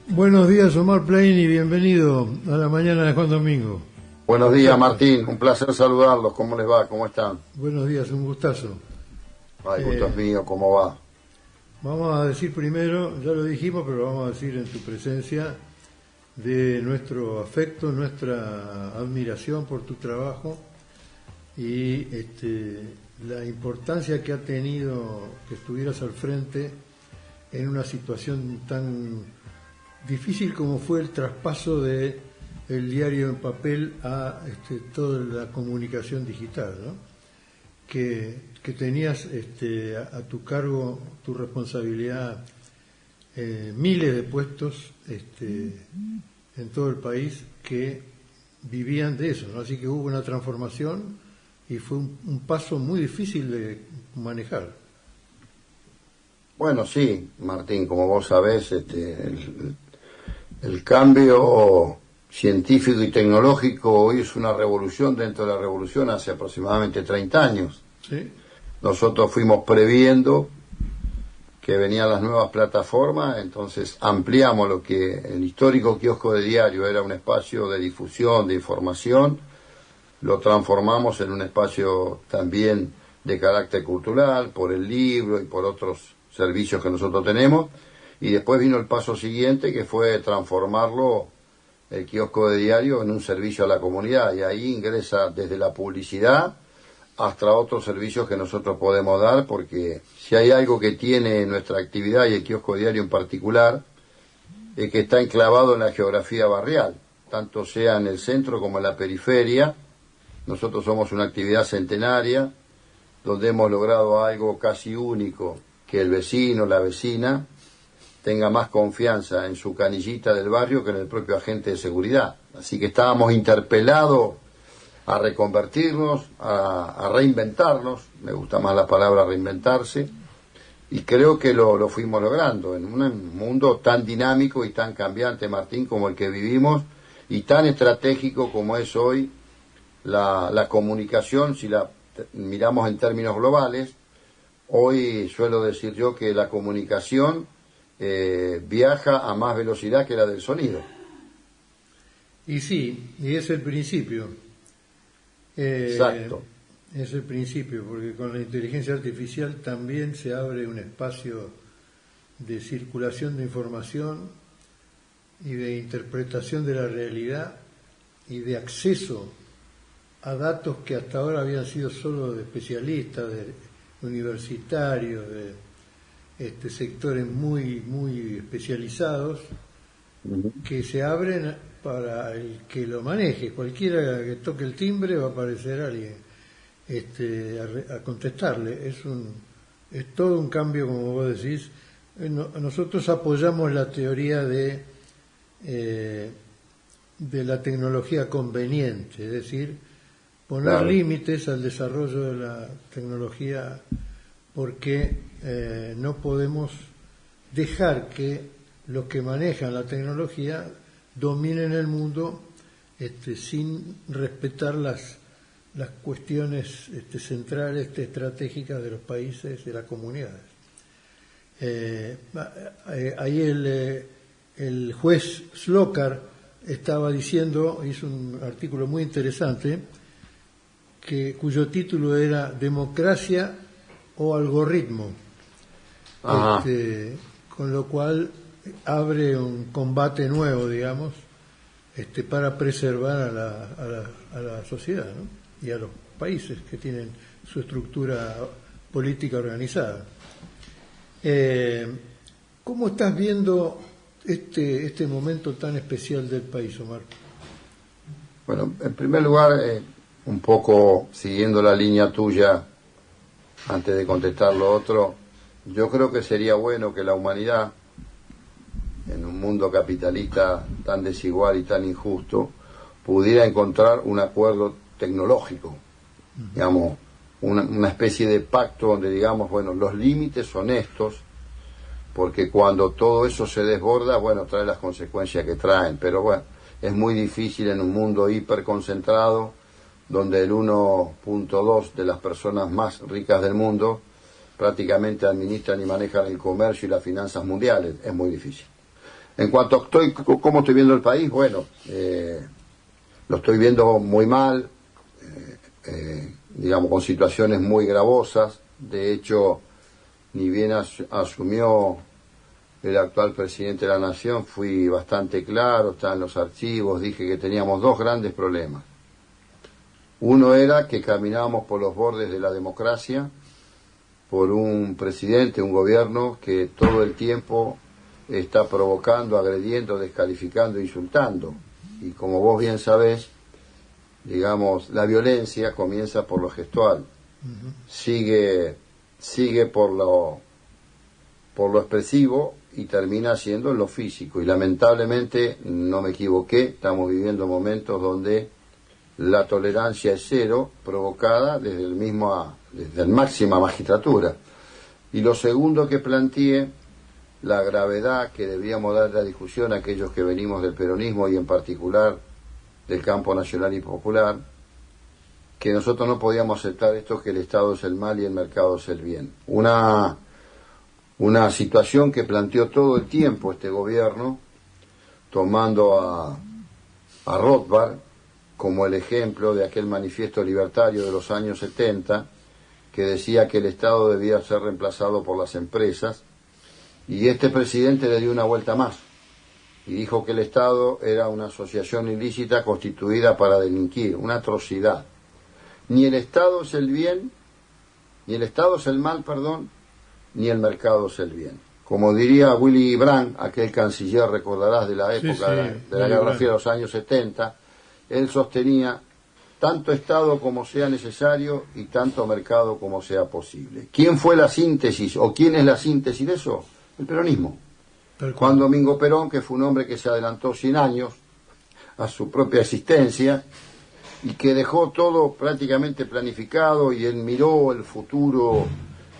Buenos días, Omar Plain, y bienvenido a la mañana de Juan Domingo. Buenos días, Martín. Un placer saludarlos. ¿Cómo les va? ¿Cómo están? Buenos días, un gustazo. Ay, gusto es mío. ¿Cómo va? Vamos a decir primero, ya lo dijimos, pero lo vamos a decir en tu presencia, de nuestro afecto, nuestra admiración por tu trabajo y la importancia que ha tenido que estuvieras al frente en una situación tan difícil como fue el traspaso de el diario en papel a toda la comunicación digital, ¿no? Que tenías a tu cargo, tu responsabilidad, miles de puestos en todo el país que vivían de eso, ¿no? Así que hubo una transformación y fue un paso muy difícil de manejar. Bueno, sí, Martín, como vos sabés, el cambio científico y tecnológico hoy es una revolución dentro de la revolución hace aproximadamente 30 años. ¿Sí? Nosotros fuimos previendo que venían las nuevas plataformas, entonces ampliamos lo que el histórico kiosco de diario era un espacio de difusión, de información, lo transformamos en un espacio también de carácter cultural, por el libro y por otros servicios que nosotros tenemos, y después vino el paso siguiente, que fue transformarlo, el kiosco de diario, en un servicio a la comunidad, y ahí ingresa desde la publicidad hasta otros servicios que nosotros podemos dar, porque si hay algo que tiene nuestra actividad y el kiosco de diario en particular, es que está enclavado en la geografía barrial, tanto sea en el centro como en la periferia. Nosotros somos una actividad centenaria, donde hemos logrado algo casi único, que el vecino, la vecina, tenga más confianza en su canillita del barrio que en el propio agente de seguridad. Así que estábamos interpelados a reconvertirnos, a reinventarnos, me gusta más la palabra reinventarse, y creo que lo fuimos logrando en un mundo tan dinámico y tan cambiante, Martín, como el que vivimos, y tan estratégico como es hoy la comunicación. Si la miramos en términos globales, hoy suelo decir yo que la comunicación viaja a más velocidad que la del sonido. Y sí, y es el principio. Exacto. Es el principio, porque con la inteligencia artificial también se abre un espacio de circulación de información y de interpretación de la realidad y de acceso a datos que hasta ahora habían sido solo de especialistas, de universitarios, de sectores muy, muy especializados, que se abren para el que lo maneje. Cualquiera que toque el timbre va a aparecer alguien a contestarle. Es todo un cambio, como vos decís. Nosotros apoyamos la teoría de la tecnología conveniente, es decir, poner Claro. límites al desarrollo de la tecnología, porque no podemos dejar que los que manejan la tecnología dominen el mundo sin respetar las cuestiones centrales, estratégicas de los países, de las comunidades. Ahí el juez Slokar estaba diciendo, hizo un artículo muy interesante, cuyo título era Democracia o algoritmo, con lo cual abre un combate nuevo, digamos, para preservar a la sociedad, ¿no? Y a los países que tienen su estructura política organizada. ¿Cómo estás viendo este momento tan especial del país, Omar? Bueno, en primer lugar, un poco siguiendo la línea tuya, antes de contestar lo otro, yo creo que sería bueno que la humanidad, en un mundo capitalista tan desigual y tan injusto, pudiera encontrar un acuerdo tecnológico, digamos, una especie de pacto donde digamos, bueno, los límites son estos, porque cuando todo eso se desborda, bueno, trae las consecuencias que traen, pero bueno, es muy difícil en un mundo hiperconcentrado, donde el 1.2 de las personas más ricas del mundo prácticamente administran y manejan el comercio y las finanzas mundiales. Es muy difícil. En cuanto a cómo estoy viendo el país, bueno, lo estoy viendo muy mal, digamos, con situaciones muy gravosas. De hecho, ni bien asumió el actual presidente de la Nación, fui bastante claro, está en los archivos, dije que teníamos dos grandes problemas. Uno era que caminábamos por los bordes de la democracia, por un presidente, un gobierno que todo el tiempo está provocando, agrediendo, descalificando, insultando. Y como vos bien sabés, digamos, la violencia comienza por lo gestual, sigue por lo expresivo y termina siendo en lo físico. Y lamentablemente, no me equivoqué, estamos viviendo momentos donde la tolerancia es cero, provocada desde la máxima magistratura. Y lo segundo que planteé, la gravedad que debíamos dar la discusión a aquellos que venimos del peronismo y en particular del campo nacional y popular, que nosotros no podíamos aceptar esto, que el Estado es el mal y el mercado es el bien. Una situación que planteó todo el tiempo este gobierno, tomando a Rothbard como el ejemplo de aquel manifiesto libertario de los años 70, que decía que el Estado debía ser reemplazado por las empresas, y este presidente le dio una vuelta más, y dijo que el Estado era una asociación ilícita constituida para delinquir, una atrocidad. Ni el Estado es el bien, ni el Estado es el mal, perdón, ni el mercado es el bien. Como diría Willy Brandt, aquel canciller, recordarás, de la época de la Guerra Fría de los años 70, él sostenía tanto Estado como sea necesario y tanto mercado como sea posible. ¿Quién fue la síntesis o quién es la síntesis de eso? El peronismo. Juan Domingo Perón, que fue un hombre que se adelantó 100 años a su propia existencia y que dejó todo prácticamente planificado, y él miró el futuro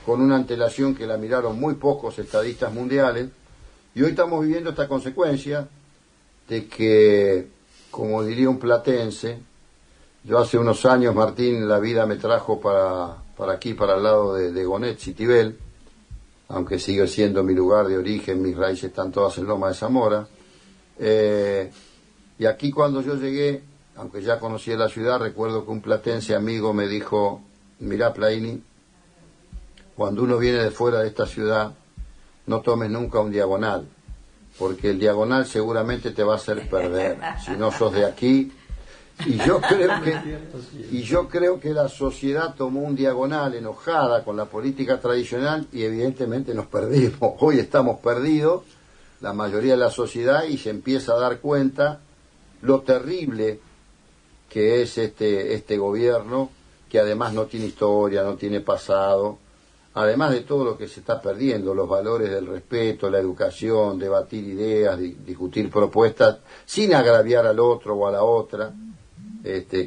con una antelación que la miraron muy pocos estadistas mundiales, y hoy estamos viviendo esta consecuencia de que, como diría un platense, yo hace unos años, Martín, la vida me trajo para aquí, para el lado de Gonet, Citibel, aunque sigue siendo mi lugar de origen, mis raíces están todas en Loma de Zamora. Y aquí cuando yo llegué, aunque ya conocía la ciudad, recuerdo que un platense amigo me dijo: mirá, Plaini, cuando uno viene de fuera de esta ciudad, no tomes nunca un diagonal, porque el diagonal seguramente te va a hacer perder, si no sos de aquí. Y yo creo que la sociedad tomó un diagonal enojada con la política tradicional y evidentemente nos perdimos. Hoy estamos perdidos, la mayoría de la sociedad, y se empieza a dar cuenta lo terrible que es este gobierno, que además no tiene historia, no tiene pasado, además de todo lo que se está perdiendo, los valores del respeto, la educación, debatir ideas, discutir propuestas, sin agraviar al otro o a la otra.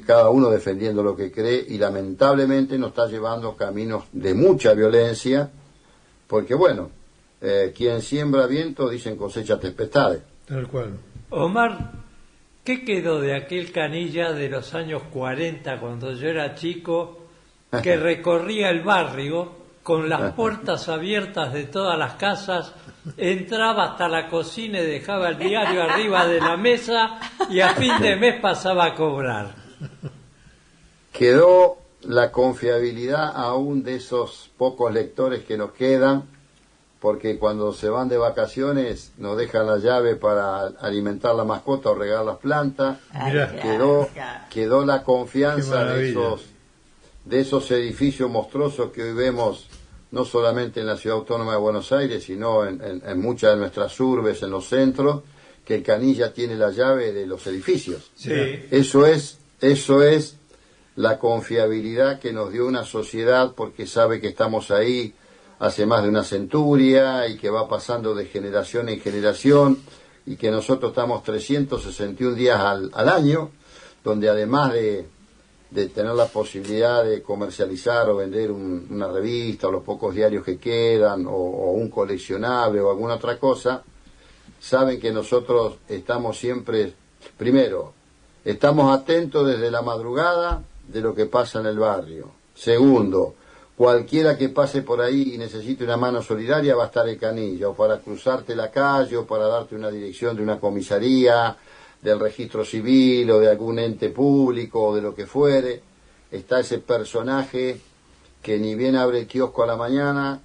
Cada uno defendiendo lo que cree, y lamentablemente nos está llevando caminos de mucha violencia, porque bueno, quien siembra viento, dicen, cosecha tempestades. Tal cual. Omar, ¿qué quedó de aquel canilla de los años 40, cuando yo era chico, que recorría el barrio con las puertas abiertas de todas las casas, entraba hasta la cocina y dejaba el diario arriba de la mesa y a fin de mes pasaba a cobrar? Quedó la confiabilidad aún de esos pocos lectores que nos quedan, porque cuando se van de vacaciones nos dejan la llave para alimentar la mascota o regar las plantas. Quedó la confianza de esos edificios monstruosos que hoy vemos, no solamente en la Ciudad Autónoma de Buenos Aires, sino en muchas de nuestras urbes, en los centros, que el canilla tiene la llave de los edificios. Sí. Eso es la confiabilidad que nos dio una sociedad, porque sabe que estamos ahí hace más de una centuria y que va pasando de generación en generación, y que nosotros estamos 361 días al año, donde además de tener la posibilidad de comercializar o vender una revista o los pocos diarios que quedan o un coleccionable o alguna otra cosa, saben que nosotros estamos siempre, primero, estamos atentos desde la madrugada de lo que pasa en el barrio. Segundo, cualquiera que pase por ahí y necesite una mano solidaria va a estar el canilla, o para cruzarte la calle, o para darte una dirección de una comisaría, del registro civil, o de algún ente público, o de lo que fuere. Está ese personaje que ni bien abre el kiosco a la mañana,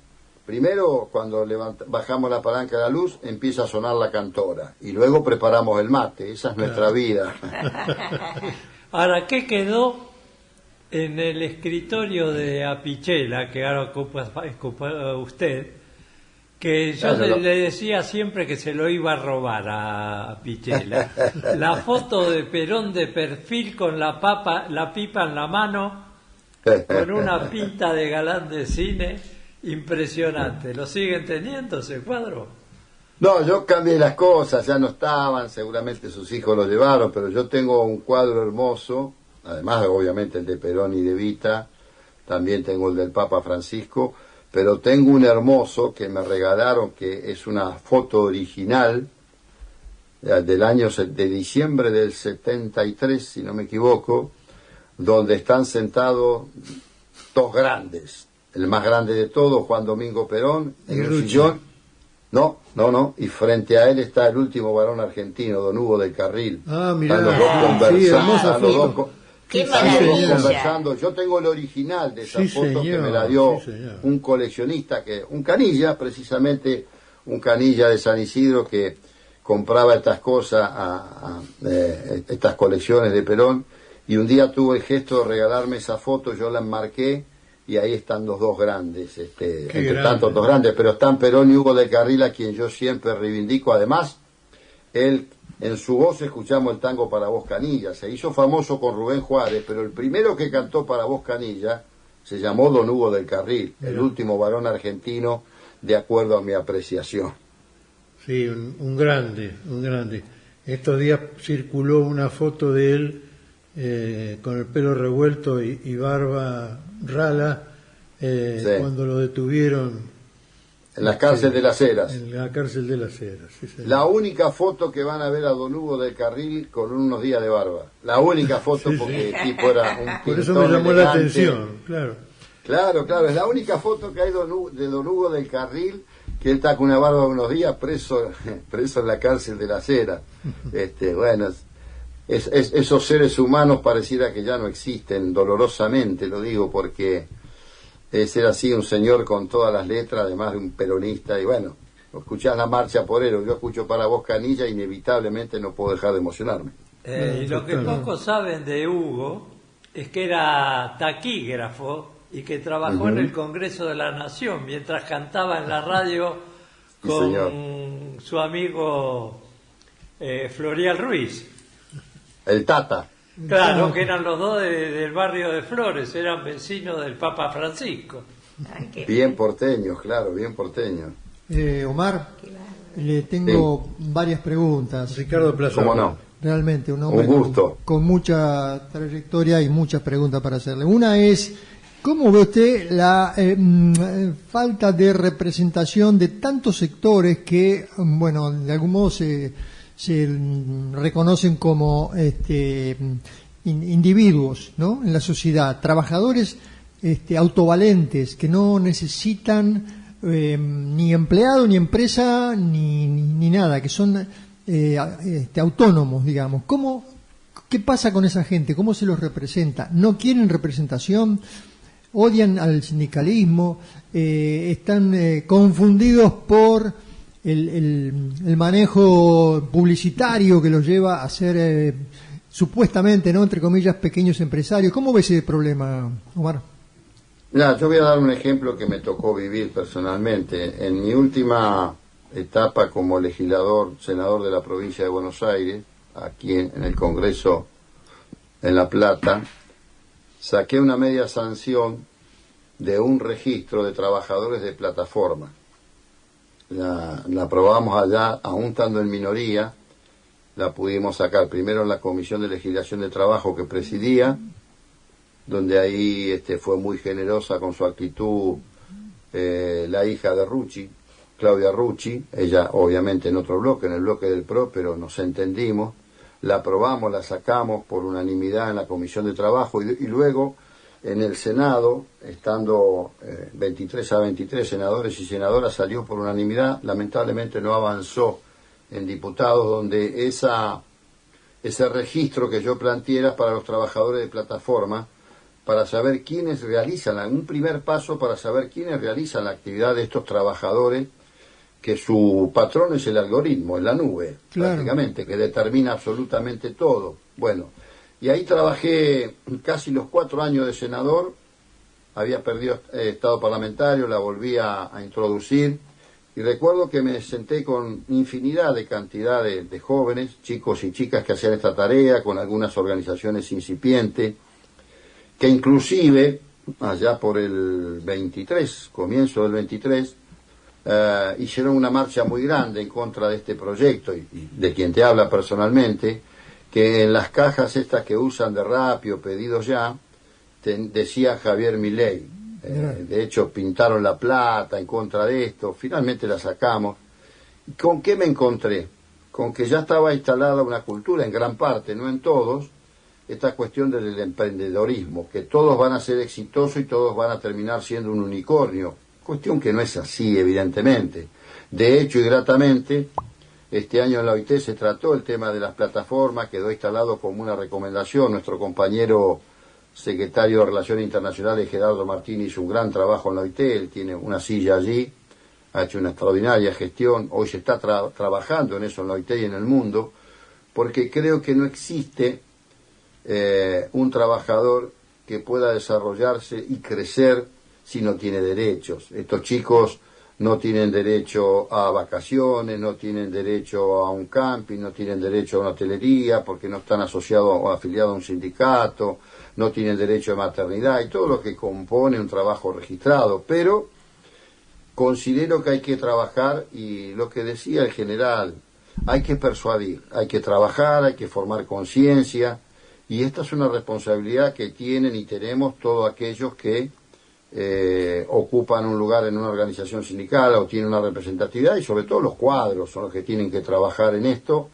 primero cuando bajamos la palanca de la luz empieza a sonar la cantora, y luego preparamos el mate. Esa es nuestra vida. Ahora, ¿qué quedó en el escritorio de Apicella, que ahora ocupa usted? Que yo le decía siempre que se lo iba a robar a Pichela. La foto de Perón de perfil con la pipa en la mano, con una pinta de galán de cine impresionante. ¿Lo siguen teniendo ese cuadro? No, yo cambié las cosas, ya no estaban, seguramente sus hijos lo llevaron, pero yo tengo un cuadro hermoso, además obviamente el de Perón y de Evita, también tengo el del Papa Francisco, pero tengo un hermoso que me regalaron, que es una foto original del año de diciembre del 73, si no me equivoco, donde están sentados dos grandes. El más grande de todos, Juan Domingo Perón, en un sillón. No, y frente a él está el último varón argentino, don Hugo del Carril. Ah, mirá, están los dos conversando. Sí, hermosa foto. ¡Qué maravilla! Conversando. Yo tengo el original de esa foto, señor, que me la dio un coleccionista, un canilla, precisamente un canilla de San Isidro que compraba estas cosas, estas colecciones de Perón, y un día tuvo el gesto de regalarme esa foto, yo la enmarqué, y ahí están los dos grandes, entre tantos dos grandes, pero están Perón y Hugo del Carril, a quien yo siempre reivindico. Además, él, en su voz escuchamos el tango Para Vos Canilla, se hizo famoso con Rubén Juárez, pero el primero que cantó Para Vos Canilla se llamó don Hugo del Carril, el último varón argentino, de acuerdo a mi apreciación. Sí, un grande. Estos días circuló una foto de él con el pelo revuelto y barba rala, cuando lo detuvieron en la cárcel de las Heras. En la cárcel de las Heras, sí, señor. La única foto que van a ver a don Hugo del Carril con unos días de barba. La única foto, porque el tipo era un Por eso me llamó la atención, claro. Claro, es la única foto que hay de don Hugo del Carril, que él está con una barba de unos días preso en la cárcel de las Heras. Bueno, esos seres humanos pareciera que ya no existen, dolorosamente lo digo, porque era así un señor con todas las letras, además de un peronista, y bueno, escuchás la marcha por él, yo escucho Para Vos Canilla, inevitablemente no puedo dejar de emocionarme. Y lo que pocos saben de Hugo es que era taquígrafo y que trabajó en el Congreso de la Nación mientras cantaba en la radio con su amigo Florial Ruiz. El Tata. Claro, que eran los dos del barrio de Flores, eran vecinos del Papa Francisco. Bien porteños, claro, bien porteños. Omar, le tengo varias preguntas. Ricardo Plaza. ¿Cómo no? Realmente, un hombre Un gusto. con mucha trayectoria y muchas preguntas para hacerle. Una es, ¿cómo ve usted la falta de representación de tantos sectores que, bueno, de algún modo se reconocen como individuos, ¿no?, en la sociedad, trabajadores autovalentes que no necesitan ni empleado, ni empresa, ni nada, que son autónomos, digamos? ¿Qué pasa con esa gente? ¿Cómo se los representa? ¿No quieren representación? ¿Odian al sindicalismo? ¿Están confundidos por el manejo publicitario que los lleva a ser supuestamente, ¿no?, entre comillas, pequeños empresarios? ¿Cómo ves ese problema, Omar? Mira, yo voy a dar un ejemplo que me tocó vivir personalmente. En mi última etapa como legislador, senador de la provincia de Buenos Aires, aquí en el Congreso en La Plata, saqué una media sanción de un registro de trabajadores de plataforma. La aprobamos allá, aún estando en minoría, la pudimos sacar primero en la Comisión de Legislación de Trabajo que presidía, donde ahí fue muy generosa con su actitud la hija de Rucci, Claudia Rucci, ella obviamente en otro bloque, en el bloque del PRO, pero nos entendimos, la aprobamos, la sacamos por unanimidad en la Comisión de Trabajo y luego en el Senado, estando 23-23 senadores y senadoras, salió por unanimidad. Lamentablemente no avanzó en diputados, donde ese registro que yo planteé era para los trabajadores de plataforma, para saber quiénes realizan, un primer paso para saber quiénes realizan la actividad de estos trabajadores, que su patrón es el algoritmo, es la nube, claro, prácticamente, que determina absolutamente todo. Bueno, y ahí trabajé casi los 4 años de senador, había perdido estado parlamentario, la volví a introducir, y recuerdo que me senté con infinidad de cantidad de jóvenes, chicos y chicas que hacían esta tarea, con algunas organizaciones incipientes, que inclusive, allá por el 23, comienzo del 23, hicieron una marcha muy grande en contra de este proyecto, y de quien te habla personalmente, que en las cajas estas que usan de Rappi o Pedidos Ya, decía Javier Milei. De hecho, pintaron la plata en contra de esto, finalmente la sacamos. ¿Con qué me encontré? Con que ya estaba instalada una cultura, en gran parte, no en todos, esta cuestión del emprendedorismo, que todos van a ser exitosos y todos van a terminar siendo un unicornio, cuestión que no es así, evidentemente. De hecho, y gratamente, este año en la OIT se trató el tema de las plataformas, quedó instalado como una recomendación. Nuestro compañero secretario de Relaciones Internacionales, Gerardo Martín, hizo un gran trabajo en la OIT, él tiene una silla allí, ha hecho una extraordinaria gestión, hoy se está trabajando en eso en la OIT y en el mundo, porque creo que no existe un trabajador que pueda desarrollarse y crecer si no tiene derechos. Estos chicos no tienen derecho a vacaciones, no tienen derecho a un camping, no tienen derecho a una hotelería porque no están asociados o afiliados a un sindicato, no tienen derecho a maternidad y todo lo que compone un trabajo registrado. Pero considero que hay que trabajar, y lo que decía el general, hay que persuadir, hay que trabajar, hay que formar conciencia, y esta es una responsabilidad que tienen y tenemos todos aquellos que ocupan un lugar en una organización sindical o tienen una representatividad, y sobre todo los cuadros son los que tienen que trabajar en esto,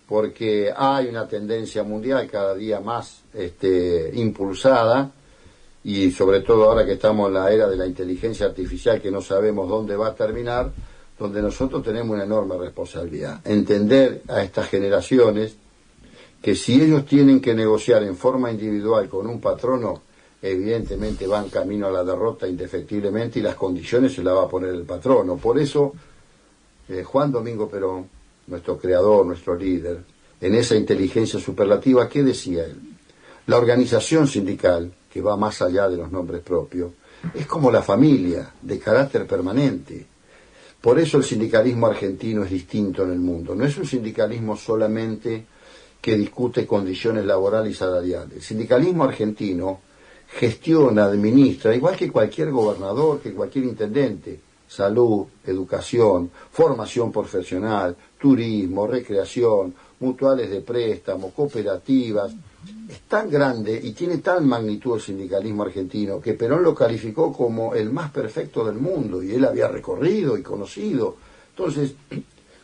porque hay una tendencia mundial cada día más impulsada, y sobre todo ahora que estamos en la era de la inteligencia artificial, que no sabemos dónde va a terminar, donde nosotros tenemos una enorme responsabilidad. Entender a estas generaciones que si ellos tienen que negociar en forma individual con un patrono, evidentemente van camino a la derrota indefectiblemente, y las condiciones se las va a poner el patrono. Por eso, Juan Domingo Perón, nuestro creador, nuestro líder, en esa inteligencia superlativa, ¿qué decía él? La organización sindical, que va más allá de los nombres propios, es como la familia, de carácter permanente. Por eso el sindicalismo argentino es distinto en el mundo. No es un sindicalismo solamente que discute condiciones laborales y salariales. El sindicalismo argentino gestiona, administra, igual que cualquier gobernador, que cualquier intendente, salud, educación, formación profesional, turismo, recreación, mutuales de préstamo, cooperativas. Es tan grande y tiene tal magnitud el sindicalismo argentino que Perón lo calificó como el más perfecto del mundo, y él había recorrido y conocido. Entonces,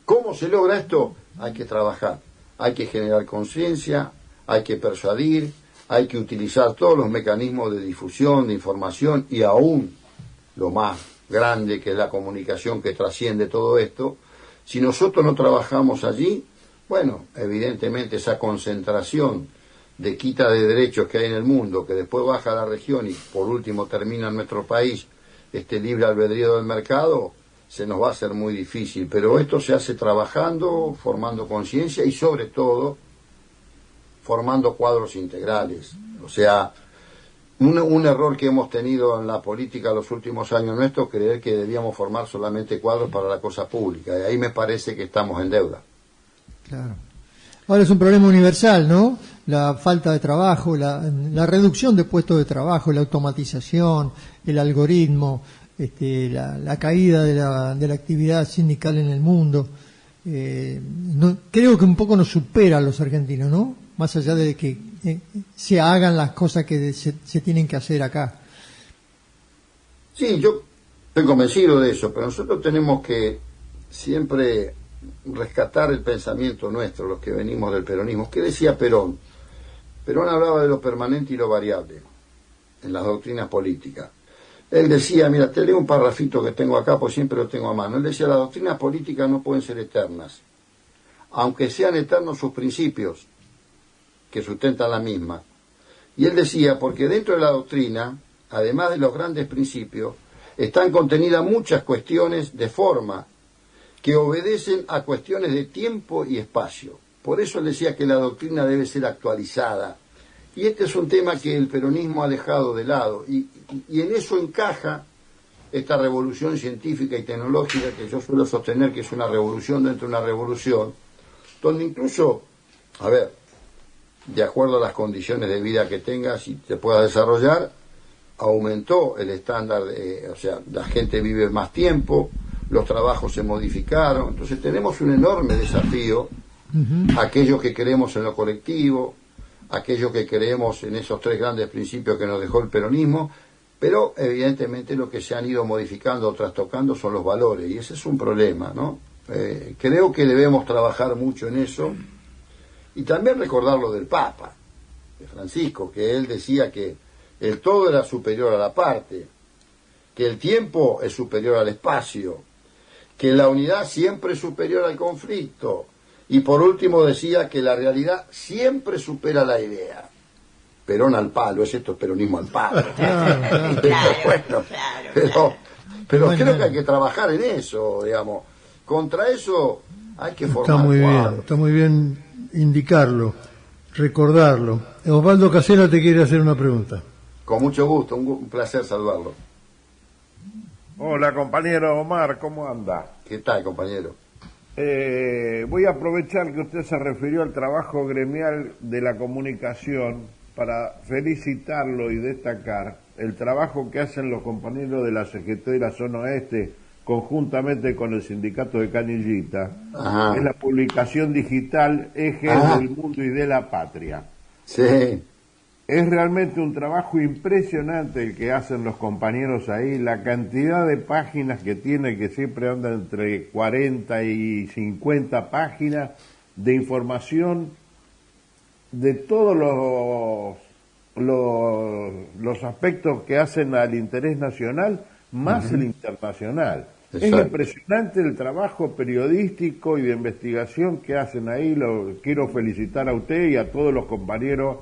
¿cómo se logra esto? Hay que trabajar, hay que generar conciencia, hay que persuadir, hay que utilizar todos los mecanismos de difusión, de información, y aún lo más grande, que es la comunicación, que trasciende todo esto. Si nosotros no trabajamos allí, bueno, evidentemente esa concentración de quita de derechos que hay en el mundo, que después baja a la región y por último termina en nuestro país, este libre albedrío del mercado, se nos va a hacer muy difícil. Pero esto se hace trabajando, formando conciencia y sobre todo formando cuadros integrales. O sea, un error que hemos tenido en la política los últimos años nuestros, creer que debíamos formar solamente cuadros para la cosa pública, y ahí me parece que estamos en deuda. Claro. Ahora es un problema universal, ¿no? La falta de trabajo, la reducción de puestos de trabajo, la automatización, el algoritmo, la caída de la actividad sindical en el mundo. Creo que un poco nos supera a los argentinos, ¿no? Más allá de que se hagan las cosas que se tienen que hacer acá. Sí, yo estoy convencido de eso, pero nosotros tenemos que siempre rescatar el pensamiento nuestro, los que venimos del peronismo. ¿Qué decía Perón? Perón hablaba de lo permanente y lo variable. en las doctrinas políticas. Él decía, mira, te leo un parrafito que tengo acá, pues siempre lo tengo a mano. Él decía, las doctrinas políticas no pueden ser eternas, aunque sean eternos sus principios, que sustentan la misma. Y él decía, porque dentro de la doctrina, además de los grandes principios, están contenidas muchas cuestiones de forma que obedecen a cuestiones de tiempo y espacio. Por eso él decía que la doctrina debe ser actualizada. Y este es un tema que el peronismo ha dejado de lado. Y en eso encaja esta revolución científica y tecnológica que yo suelo sostener que es una revolución dentro de una revolución, donde incluso, a ver, de acuerdo a las condiciones de vida que tengas y te puedas desarrollar, aumentó el estándar, o sea, la gente vive más tiempo, los trabajos se modificaron, entonces tenemos un enorme desafío, aquellos que creemos en lo colectivo, aquellos que creemos en esos tres grandes principios que nos dejó el peronismo, pero evidentemente lo que se han ido modificando o trastocando son los valores, y ese es un problema, ¿no? Creo que debemos trabajar mucho en eso, y también recordar lo del Papa, de Francisco, que él decía que el todo era superior a la parte, que el tiempo es superior al espacio, que la unidad siempre es superior al conflicto, y por último decía que la realidad siempre supera la idea. Perón al palo, es esto, peronismo al palo. Pero creo que hay que trabajar en eso, digamos. Contra eso hay que formar. Está muy bien indicarlo, recordarlo. Osvaldo Casella te quiere hacer una pregunta. Con mucho gusto, un placer saludarlo. Hola, compañero Omar, ¿cómo anda? ¿Qué tal, compañero? Voy a aprovechar que usted se refirió al trabajo gremial de la comunicación para felicitarlo y destacar el trabajo que hacen los compañeros de la CGT de la zona oeste conjuntamente con el sindicato de Canillita. Ajá. Es la publicación digital Ejes del Mundo y de la Patria. Sí. Es realmente un trabajo impresionante el que hacen los compañeros ahí, la cantidad de páginas que tiene, que siempre anda entre 40 y 50 páginas de información de todos los aspectos que hacen al interés nacional, más el internacional. Exacto. Es impresionante el trabajo periodístico y de investigación que hacen ahí. Lo quiero felicitar a usted y a todos los compañeros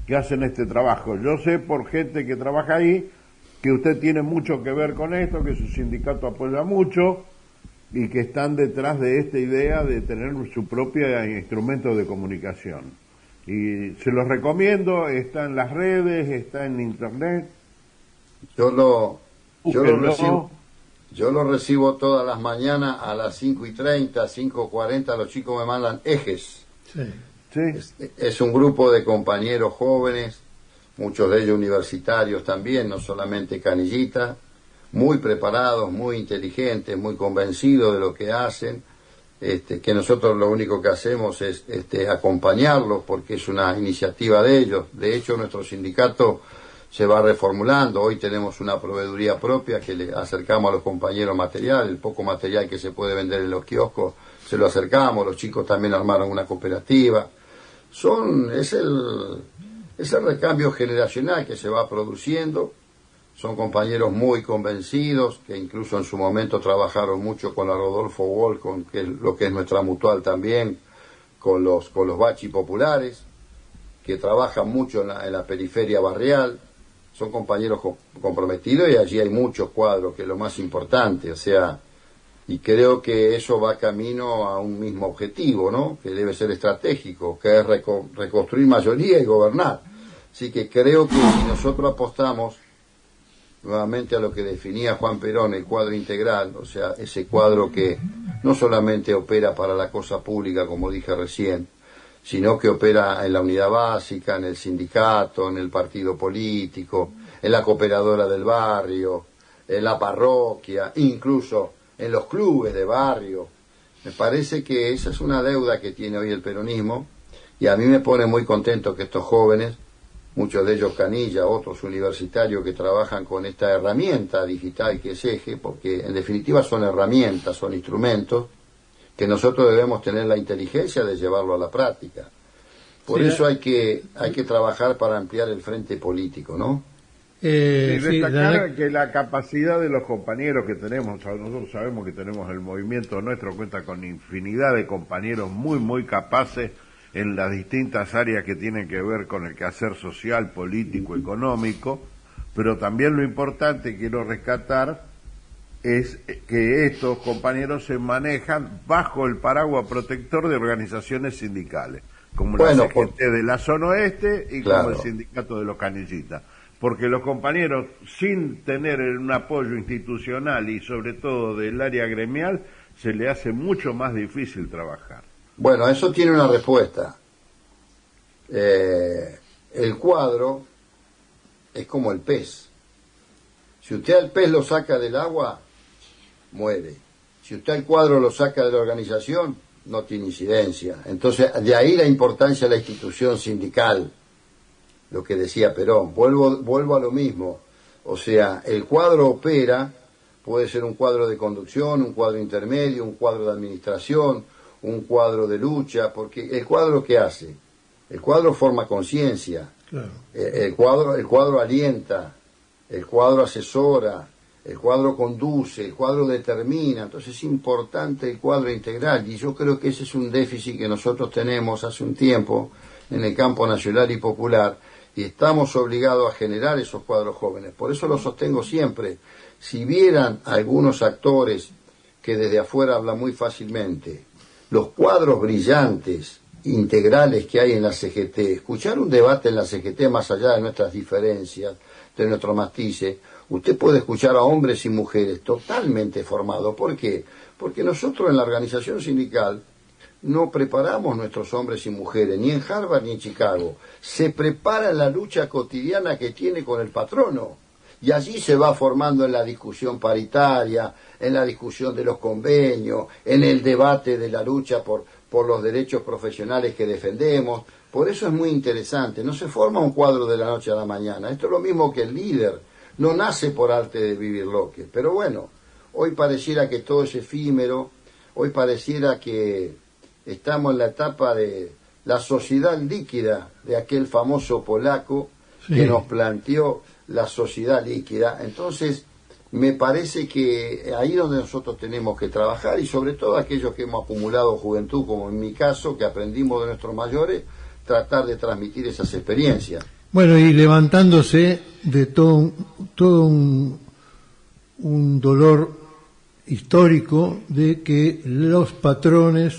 que hacen este trabajo. Yo sé por gente que trabaja ahí que usted tiene mucho que ver con esto, que su sindicato apoya mucho y que están detrás de esta idea de tener su propio instrumento de comunicación. Y se los recomiendo, está en las redes, está en internet. Yo lo recibo todas las mañanas a las 5:30, 5:40, los chicos me mandan Ejes. Sí. Sí. Es un grupo de compañeros jóvenes, muchos de ellos universitarios también, no solamente Canillita, muy preparados, muy inteligentes, muy convencidos de lo que hacen, que nosotros lo único que hacemos es acompañarlos porque es una iniciativa de ellos. De hecho, nuestro sindicato se va reformulando. Hoy tenemos una proveeduría propia que le acercamos a los compañeros material, el poco material que se puede vender en los kioscos se lo acercamos, los chicos también armaron una cooperativa. Es el recambio generacional que se va produciendo. Son compañeros muy convencidos, que incluso en su momento trabajaron mucho con la Rodolfo Wall, con lo que es nuestra mutual también, con los bachi populares, que trabajan mucho en la periferia barrial. Son compañeros comprometidos y allí hay muchos cuadros, que es lo más importante, o sea, y creo que eso va camino a un mismo objetivo, ¿no? Que debe ser estratégico, que es reconstruir mayoría y gobernar. Así que creo que si nosotros apostamos nuevamente a lo que definía Juan Perón, el cuadro integral, o sea, ese cuadro que no solamente opera para la cosa pública, como dije recién, sino que opera en la unidad básica, en el sindicato, en el partido político, en la cooperadora del barrio, en la parroquia, incluso en los clubes de barrio. Me parece que esa es una deuda que tiene hoy el peronismo, y a mí me pone muy contento que estos jóvenes, muchos de ellos Canilla, otros universitarios que trabajan con esta herramienta digital que es Eje, porque en definitiva son herramientas, son instrumentos, que nosotros debemos tener la inteligencia de llevarlo a la práctica. Por eso hay que trabajar para ampliar el frente político, ¿no? Y destacar que la capacidad de los compañeros que tenemos, nosotros sabemos que tenemos el movimiento nuestro, cuenta con infinidad de compañeros muy, muy capaces en las distintas áreas que tienen que ver con el quehacer social, político, económico, pero también lo importante, quiero rescatar, es que estos compañeros se manejan bajo el paraguas protector de organizaciones sindicales, como la CGT de la zona oeste y como el sindicato de los canillitas. Porque los compañeros, sin tener un apoyo institucional y sobre todo del área gremial, se le hace mucho más difícil trabajar. Bueno, eso tiene una respuesta. El cuadro es como el pez. Si usted al pez lo saca del agua, muere. Si usted al cuadro lo saca de la organización, no tiene incidencia. Entonces, de ahí la importancia de la institución sindical. Lo que decía Perón, vuelvo a lo mismo, o sea, el cuadro opera, puede ser un cuadro de conducción, un cuadro intermedio, un cuadro de administración, un cuadro de lucha, porque el cuadro ¿qué hace? El cuadro forma conciencia, claro. El cuadro alienta, el cuadro asesora, el cuadro conduce, el cuadro determina, entonces es importante el cuadro integral, y yo creo que ese es un déficit que nosotros tenemos hace un tiempo en el campo nacional y popular, y estamos obligados a generar esos cuadros jóvenes. Por eso lo sostengo siempre. Si vieran algunos actores que desde afuera hablan muy fácilmente, los cuadros brillantes, integrales que hay en la CGT, escuchar un debate en la CGT más allá de nuestras diferencias, de nuestros matices, usted puede escuchar a hombres y mujeres totalmente formados. ¿Por qué? Porque nosotros en la organización sindical no preparamos nuestros hombres y mujeres, ni en Harvard ni en Chicago. Se prepara en la lucha cotidiana que tiene con el patrono. Y allí se va formando en la discusión paritaria, en la discusión de los convenios, en el debate de la lucha por los derechos profesionales que defendemos. Por eso es muy interesante. No se forma un cuadro de la noche a la mañana. Esto es lo mismo que el líder. No nace por arte de vivir loque. Pero bueno, hoy pareciera que todo es efímero. Hoy pareciera que estamos en la etapa de la sociedad líquida de aquel famoso polaco que nos planteó la sociedad líquida. Entonces, me parece que ahí donde nosotros tenemos que trabajar, y sobre todo aquellos que hemos acumulado juventud, como en mi caso, que aprendimos de nuestros mayores, tratar de transmitir esas experiencias. Bueno, y levantándose de todo un dolor histórico de que los patrones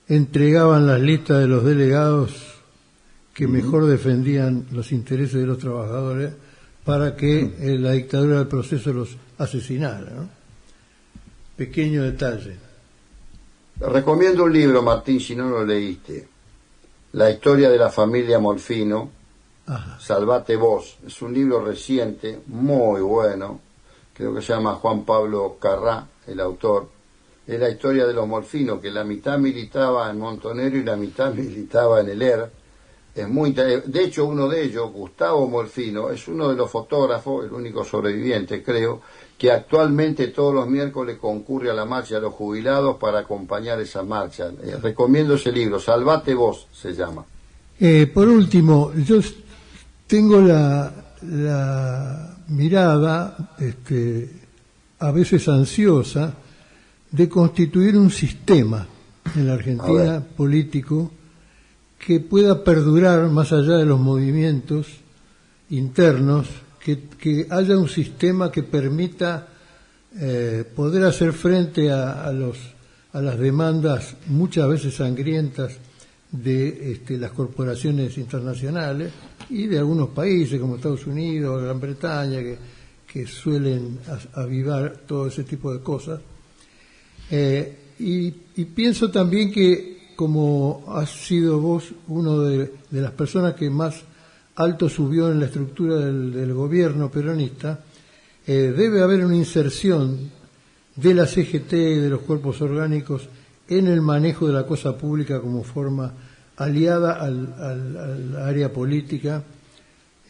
entregaban las listas de los delegados que mejor defendían los intereses de los trabajadores para que la dictadura del proceso los asesinara, ¿no? Pequeño detalle. Recomiendo un libro, Martín, si no lo leíste. La historia de la familia Molfino. Ajá. Salvate vos. Es un libro reciente, muy bueno. Creo que se llama Juan Pablo Carrá, el autor. Es la historia de los Molfinos, que la mitad militaba en Montonero y la mitad militaba en el ER. Es muy de hecho, uno de ellos, Gustavo Molfino, es uno de los fotógrafos, el único sobreviviente, creo, que actualmente todos los miércoles concurre a la marcha de los jubilados para acompañar esa marcha. Recomiendo ese libro, Salvate vos, se llama. Por último, yo tengo la mirada, a veces ansiosa, de constituir un sistema en la Argentina político que pueda perdurar más allá de los movimientos internos, que haya un sistema que permita poder hacer frente a las demandas muchas veces sangrientas de las corporaciones internacionales y de algunos países como Estados Unidos, Gran Bretaña, que suelen avivar todo ese tipo de cosas. Y pienso también que, como has sido vos uno de las personas que más alto subió en la estructura del gobierno peronista, debe haber una inserción de la CGT y de los cuerpos orgánicos en el manejo de la cosa pública como forma aliada al área política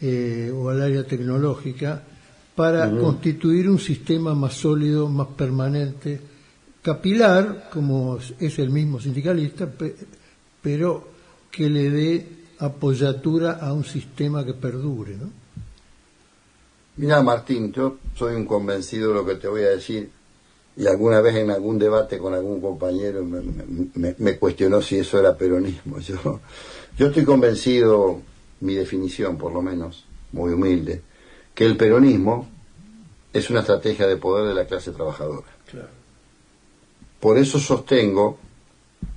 o al área tecnológica para constituir un sistema más sólido, más permanente, capilar, como es el mismo sindicalista, pero que le dé apoyatura a un sistema que perdure, ¿no? Mira, Martín, yo soy un convencido de lo que te voy a decir, y alguna vez en algún debate con algún compañero me cuestionó si eso era peronismo. Yo estoy convencido, mi definición por lo menos, muy humilde, que el peronismo es una estrategia de poder de la clase trabajadora. Claro. Por eso sostengo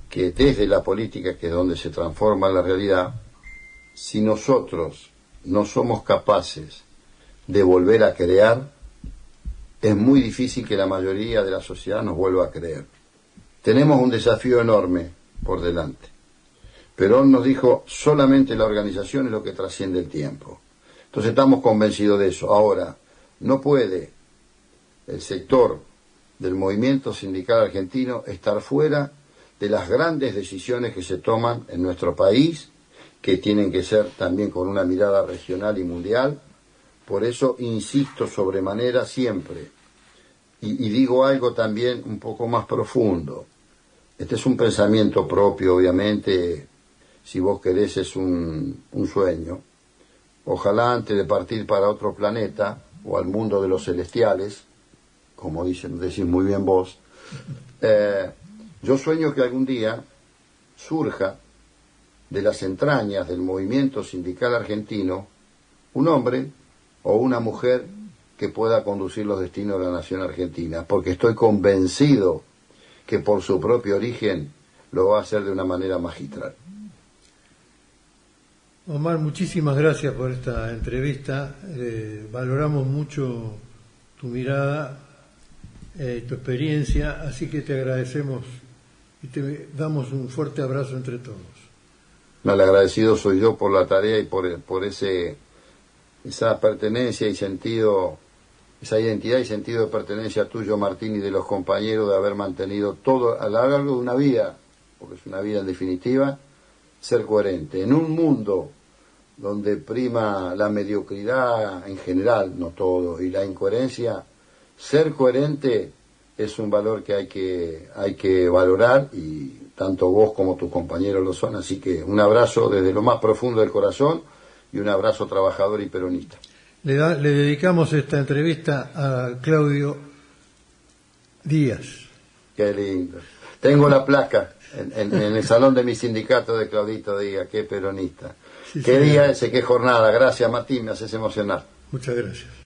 que desde la política, que es donde se transforma la realidad, si nosotros no somos capaces de volver a crear, es muy difícil que la mayoría de la sociedad nos vuelva a creer. Tenemos un desafío enorme por delante. Perón nos dijo, solamente la organización es lo que trasciende el tiempo. Entonces estamos convencidos de eso. Ahora, no puede el sector del movimiento sindical argentino estar fuera de las grandes decisiones que se toman en nuestro país, que tienen que ser también con una mirada regional y mundial. Por eso insisto sobremanera siempre, y digo algo también un poco más profundo. Este es un pensamiento propio, obviamente, si vos querés es un sueño. Ojalá antes de partir para otro planeta, o al mundo de los celestiales, como decís muy bien vos, yo sueño que algún día surja de las entrañas del movimiento sindical argentino un hombre o una mujer que pueda conducir los destinos de la nación argentina, porque estoy convencido que por su propio origen lo va a hacer de una manera magistral. Omar, muchísimas gracias por esta entrevista. Valoramos mucho tu mirada, tu experiencia, así que te agradecemos y te damos un fuerte abrazo entre todos. No, el agradecido soy yo por la tarea y por esa pertenencia y sentido, esa identidad y sentido de pertenencia tuyo, Martín, y de los compañeros, de haber mantenido todo a lo largo de una vida, porque es una vida en definitiva, ser coherente. En un mundo donde prima la mediocridad en general, no todo, y la incoherencia, ser coherente es un valor que hay que valorar, y tanto vos como tus compañeros lo son, así que un abrazo desde lo más profundo del corazón y un abrazo trabajador y peronista. Le dedicamos esta entrevista a Claudio Díaz. Qué lindo. Tengo la placa en el salón de mi sindicato de Claudito Díaz, qué peronista. Sí, qué día ese, qué jornada. Gracias, Martín, me haces emocionar. Muchas gracias.